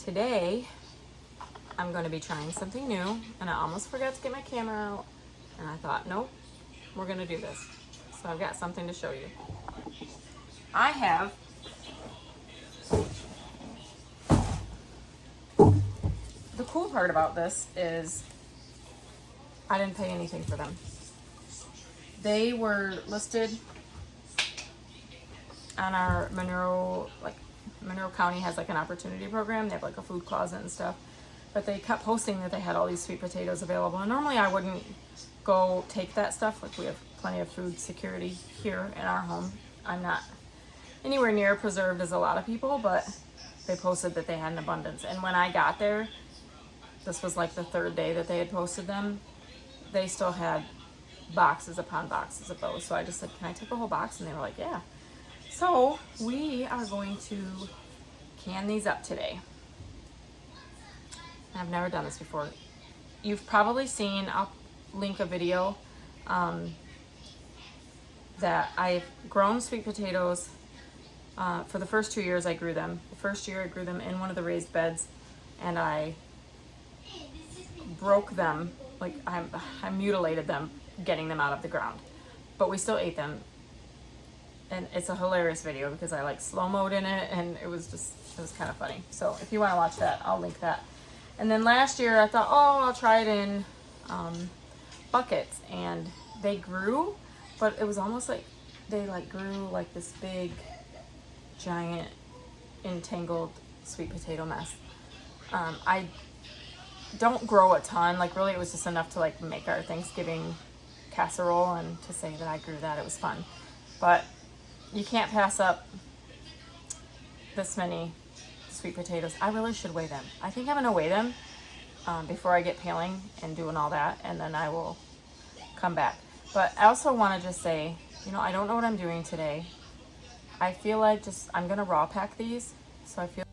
today I'm going to be trying something new, and I almost forgot to get my camera out, and I thought, nope, we're going to do this. So I've got something to show you. I have the cool part about this is I didn't pay anything for them. They were listed on our Monroe County has like an opportunity program. They have like a food closet and stuff. But they kept posting that they had all these sweet potatoes available. And normally I wouldn't go take that stuff. Like, we have plenty of food security here in our home. I'm not anywhere near preserved as a lot of people, but they posted that they had an abundance. And when I got there, this was like the third day that they had posted them, they still had boxes upon boxes of those. So I just said, can I take a whole box? And they were like, yeah. So we are going to can these up today. I've never done this before. You've probably seen, I'll link a video that I've grown sweet potatoes. For the first 2 years I grew them. The first year I grew them in one of the raised beds, and I broke them, like I mutilated them getting them out of the ground. But we still ate them. And it's a hilarious video because I like slow-moed in it, and it was kind of funny. So if you want to watch that, I'll link that. And then last year I thought, oh, I'll try it in buckets, and they grew, but it was almost like they like grew like this big, giant, entangled sweet potato mess. I don't grow a ton. Like, really, it was just enough to like make our Thanksgiving casserole, and to say that I grew that, it was fun. But you can't pass up this many sweet potatoes. I really should weigh them. I think I'm gonna weigh them before I get peeling and doing all that, and then I will come back. But I also want to just say, I don't know what I'm doing today. I feel like I'm gonna raw pack these, so I feel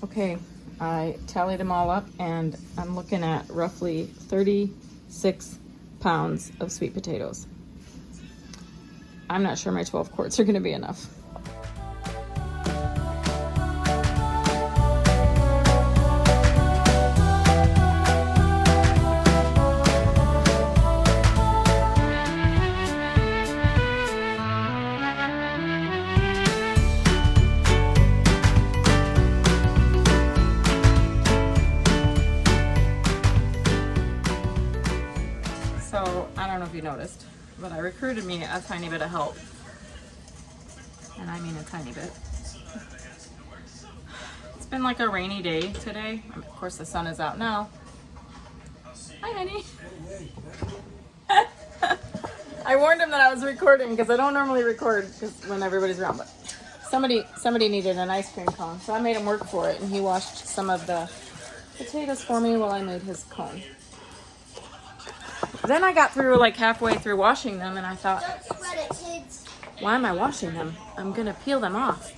okay. I tallied them all up, and I'm looking at roughly 36 pounds of sweet potatoes. I'm not sure my 12 quarts are going to be enough. So, I don't know if you noticed, but I recruited me a tiny bit of help. And I mean a tiny bit. It's been like a rainy day today. Of course, the sun is out now. Hi, honey. I warned him that I was recording because I don't normally record when everybody's around, but somebody needed an ice cream cone, so I made him work for it, and he washed some of the potatoes for me while I made his cone. Then I got through like halfway through washing them, and I thought, why am I washing them? I'm gonna peel them off.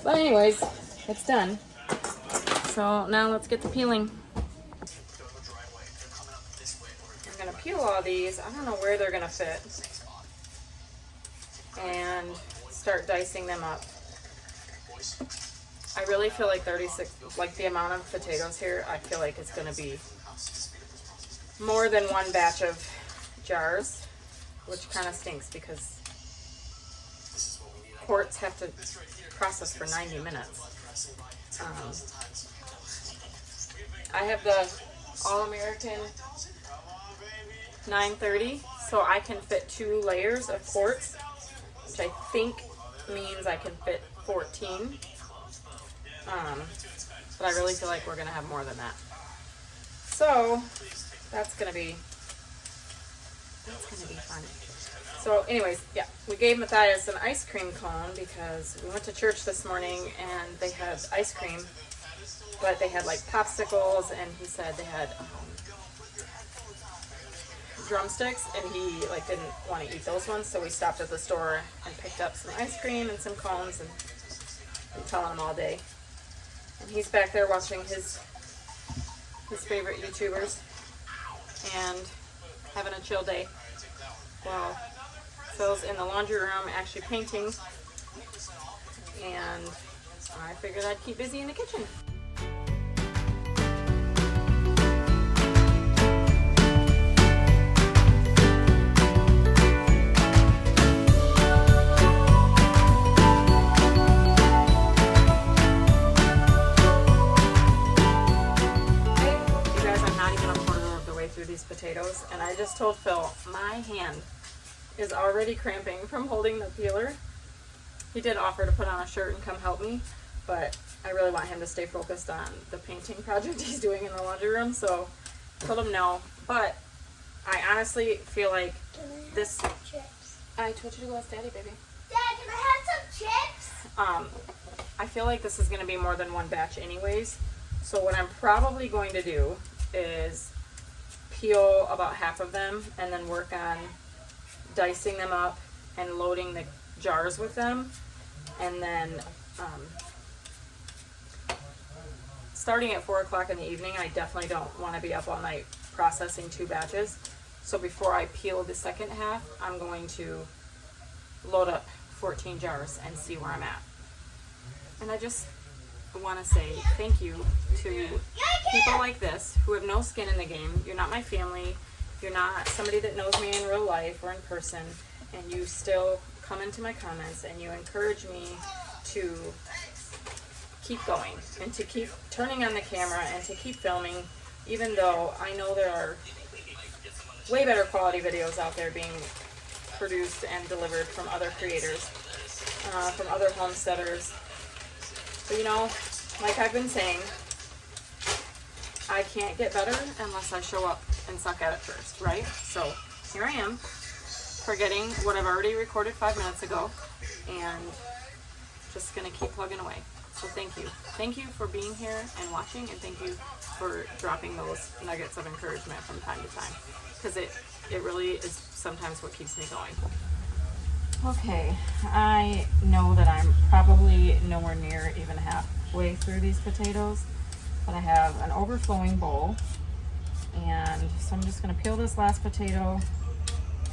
But anyways, it's done. So now let's get to peeling. I'm gonna peel all these. I don't know where they're gonna fit. And start dicing them up. I really feel like 36, like the amount of potatoes here, I feel like it's gonna be more than one batch of jars, which kind of stinks because quarts have to process for 90 minutes. I have the All-American 930, so I can fit 2 layers of quarts, which I think means I can fit 14. But I really feel like we're gonna have more than that. So that's gonna be fun. So anyways, yeah, we gave Matthias an ice cream cone because we went to church this morning and they had ice cream, but they had like popsicles, and he said they had drumsticks, and he like didn't want to eat those ones, so we stopped at the store and picked up some ice cream and some cones, and I'm telling him all day. And he's back there watching his favorite YouTubers. and having a chill day while Phil's in the laundry room actually painting, and I figured I'd keep busy in the kitchen. These potatoes, and I just told Phil my hand is already cramping from holding the peeler. He did offer to put on a shirt and come help me, but I really want him to stay focused on the painting project he's doing in the laundry room, so I told him no. But I honestly feel like this. Can I have some chips? I told you to go ask Daddy, baby. Dad, can I have some chips? I feel like this is going to be more than one batch anyways, so what I'm probably going to do is peel about half of them and then work on dicing them up and loading the jars with them, and then starting at 4 o'clock in the evening, I definitely don't want to be up all night processing 2 batches. So before I peel the second half, I'm going to load up 14 jars and see where I'm at. And I just want to say thank you to people like this who have no skin in the game. You're not my family, you're not somebody that knows me in real life or in person, and you still come into my comments and you encourage me to keep going and to keep turning on the camera and to keep filming, even though I know there are way better quality videos out there being produced and delivered from other creators, from other homesteaders. But you know, like I've been saying, I can't get better unless I show up and suck at it first, right? So here I am, forgetting what I've already recorded 5 minutes ago, and just gonna keep plugging away. So thank you. Thank you for being here and watching, and thank you for dropping those nuggets of encouragement from time to time, because it really is sometimes what keeps me going. Okay, I know that I'm probably nowhere near even halfway through these potatoes, but I have an overflowing bowl, and so I'm just going to peel this last potato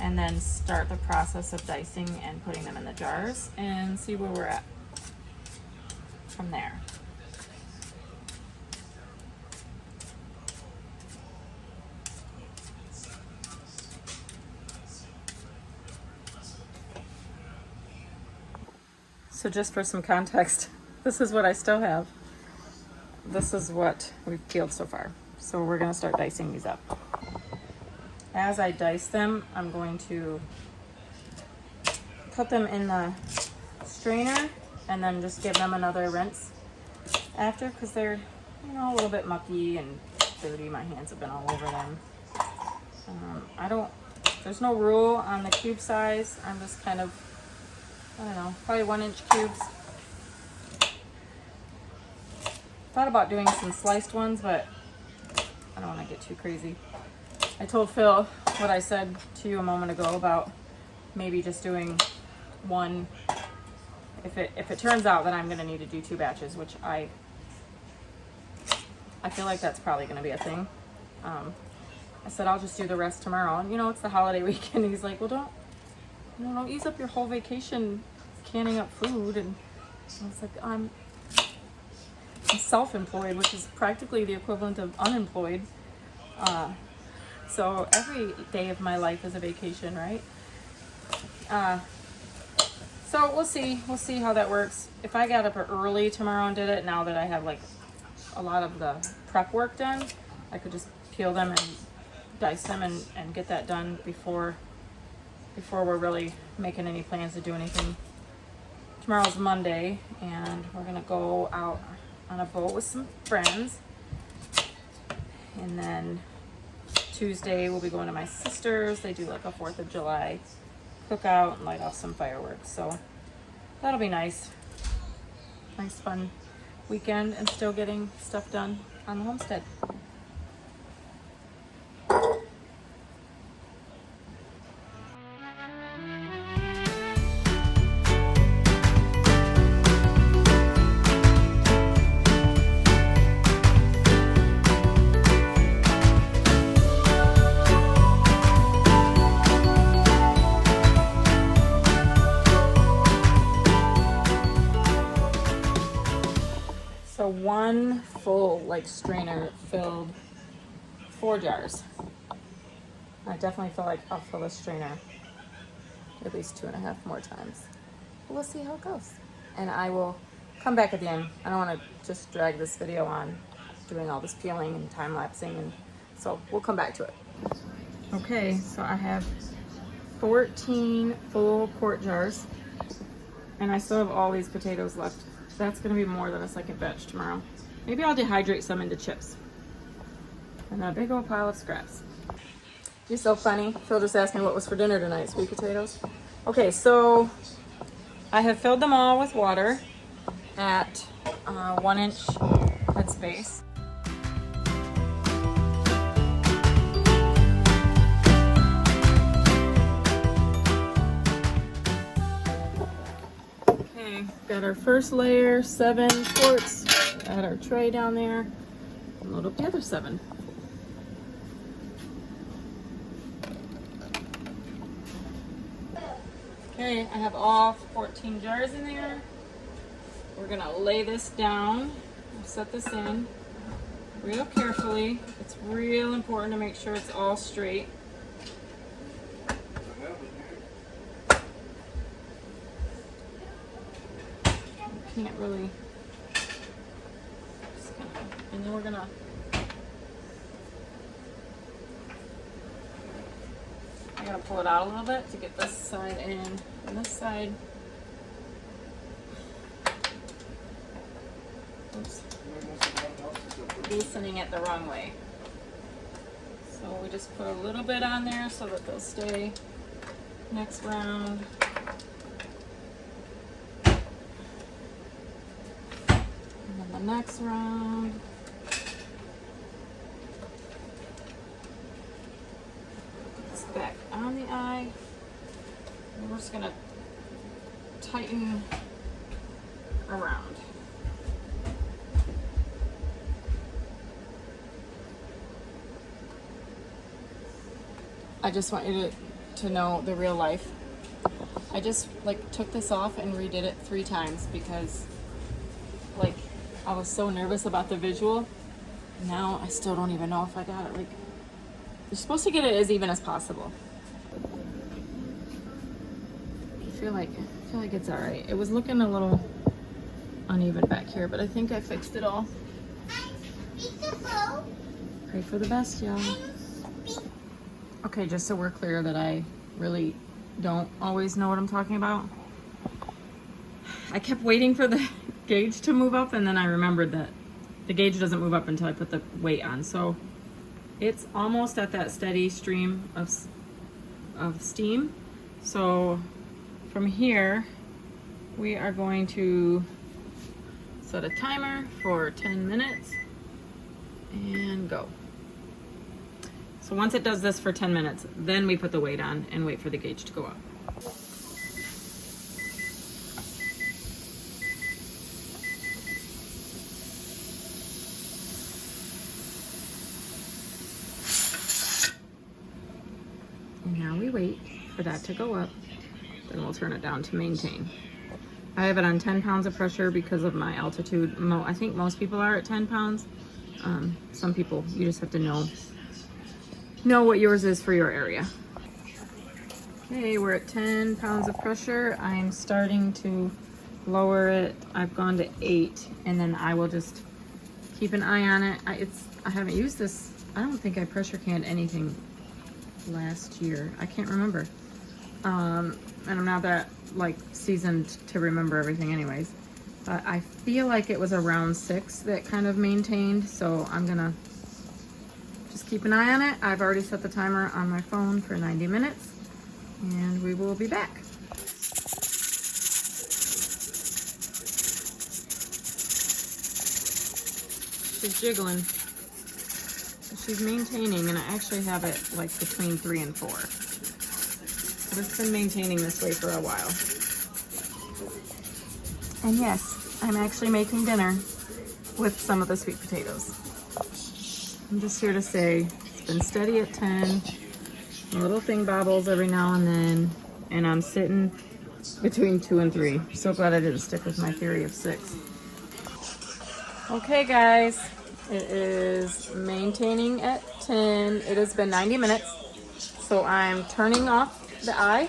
and then start the process of dicing and putting them in the jars and see where we're at from there. So just for some context, this is what I still have. This is what we've peeled so far. So we're going to start dicing these up. As I dice them, I'm going to put them in the strainer and then just give them another rinse after, because they're, you know, a little bit mucky and dirty. My hands have been all over them. There's no rule on the cube size. I'm just kind of, I don't know, probably 1-inch cubes. Thought about doing some sliced ones, but I don't want to get too crazy. I told Phil what I said to you a moment ago about maybe just doing one. If it turns out that I'm going to need to do 2 batches, which I feel like that's probably going to be a thing. I said I'll just do the rest tomorrow, and you know, it's the holiday weekend. He's like, well, don't ease up your whole vacation canning up food. And I was like, I'm self-employed, which is practically the equivalent of unemployed. So every day of my life is a vacation, right? So we'll see how that works. If I got up early tomorrow and did it, now that I have like a lot of the prep work done, I could just peel them and dice them and get that done before we're really making any plans to do anything. Tomorrow's Monday, and we're gonna go out on a boat with some friends, and then Tuesday we'll be going to my sister's. They do like a 4th of July cookout and light off some fireworks, so that'll be nice fun weekend, and still getting stuff done on the homestead. one full like strainer filled 4 jars. I definitely feel like I'll fill the strainer at least 2.5 more times. But we'll see how it goes. And I will come back at the end. I don't want to just drag this video on doing all this peeling and time lapsing, and so we'll come back to it. Okay, so I have 14 full quart jars, and I still have all these potatoes left. That's gonna be more than a second batch tomorrow. Maybe I'll dehydrate some into chips. And a big old pile of scraps. You're so funny. Phil just asked me what was for dinner tonight, sweet potatoes. Okay, so I have filled them all with water at 1 inch headspace. Okay, got our first layer, 7 quarts. Add our tray down there and load up the other 7. Okay, I have all 14 jars in there. We're gonna lay this down, set this in real carefully. It's real important to make sure it's all straight. Can't really, and then we're gonna I gotta pull it out a little bit to get this side in and this side. Oops. Loosening it the wrong way. So we just put a little bit on there so that they'll stay. Next round. And then the next round. Back on the eye, and we're just gonna tighten around. I just want you to know the real life. I just like took this off and redid it 3 times because like I was so nervous about the visual. Now I still don't even know if I got it. Like, you're supposed to get it as even as possible. I feel like it's all right. It was looking a little uneven back here, but I think I fixed it all. Pray for the best, y'all. Okay, just so we're clear that I really don't always know what I'm talking about. I kept waiting for the gauge to move up, and then I remembered that the gauge doesn't move up until I put the weight on. So it's almost at that steady stream of steam. So from here, we are going to set a timer for 10 minutes and go. So once it does this for 10 minutes, then we put the weight on and wait for the gauge to go up. Now we wait for that to go up, then we'll turn it down to maintain. I have it on 10 pounds of pressure because of my altitude. I think most people are at 10 pounds. Some people, you just have to know what yours is for your area. Okay, we're at 10 pounds of pressure. I'm starting to lower it. I've gone to 8, and then I will just keep an eye on it. I haven't used this. I don't think I pressure canned anything last year. I can't remember. And I'm not that like seasoned to remember everything anyways. But I feel like it was around 6 that kind of maintained, so I'm gonna just keep an eye on it. I've already set the timer on my phone for 90 minutes, and we will be back. She's jiggling. She's maintaining, and I actually have it like between 3 and 4. So it's been maintaining this way for a while. And yes, I'm actually making dinner with some of the sweet potatoes. I'm just here to say it's been steady at 10. A little thing bobbles every now and then, and I'm sitting between 2 and 3. So glad I didn't stick with my theory of 6. Okay guys, it is maintaining at 10. It has been 90 minutes. So I'm turning off the eye,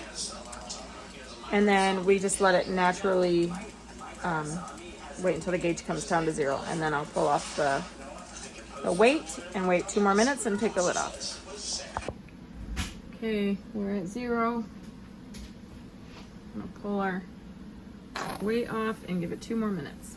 and then we just let it naturally wait until the gauge comes down to 0, and then I'll pull off the weight and wait 2 more minutes and take the lid off. Okay, we're at 0. I'm gonna pull our weight off and give it 2 more minutes.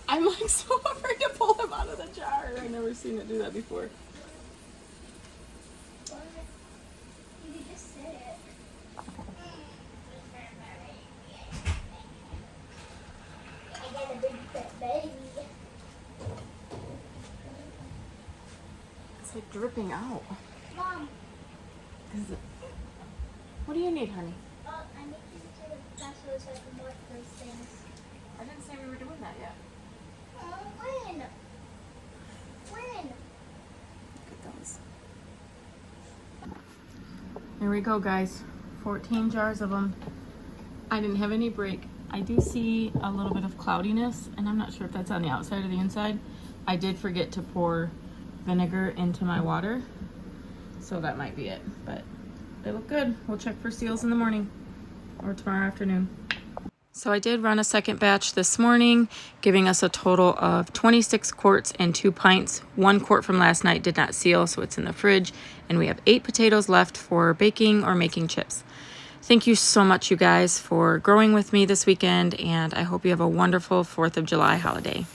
I'm like so afraid to pull him out of the jar. I've never seen it do that before. You could just sit it. I got a big fat baby. It's like dripping out. Mom. Is it? What do you need, honey? I need you to take a pencil so I can mark those things. I didn't say we were doing that yet. When? When? Look at those. Here we go, guys. 14 jars of them. I didn't have any break. I do see a little bit of cloudiness, and I'm not sure if that's on the outside or the inside. I did forget to pour vinegar into my water, so that might be it. But they look good. We'll check for seals in the morning or tomorrow afternoon. So I did run a second batch this morning, giving us a total of 26 quarts and 2 pints. 1 quart from last night did not seal, so it's in the fridge. And we have 8 potatoes left for baking or making chips. Thank you so much, you guys, for growing with me this weekend, and I hope you have a wonderful 4th of July holiday.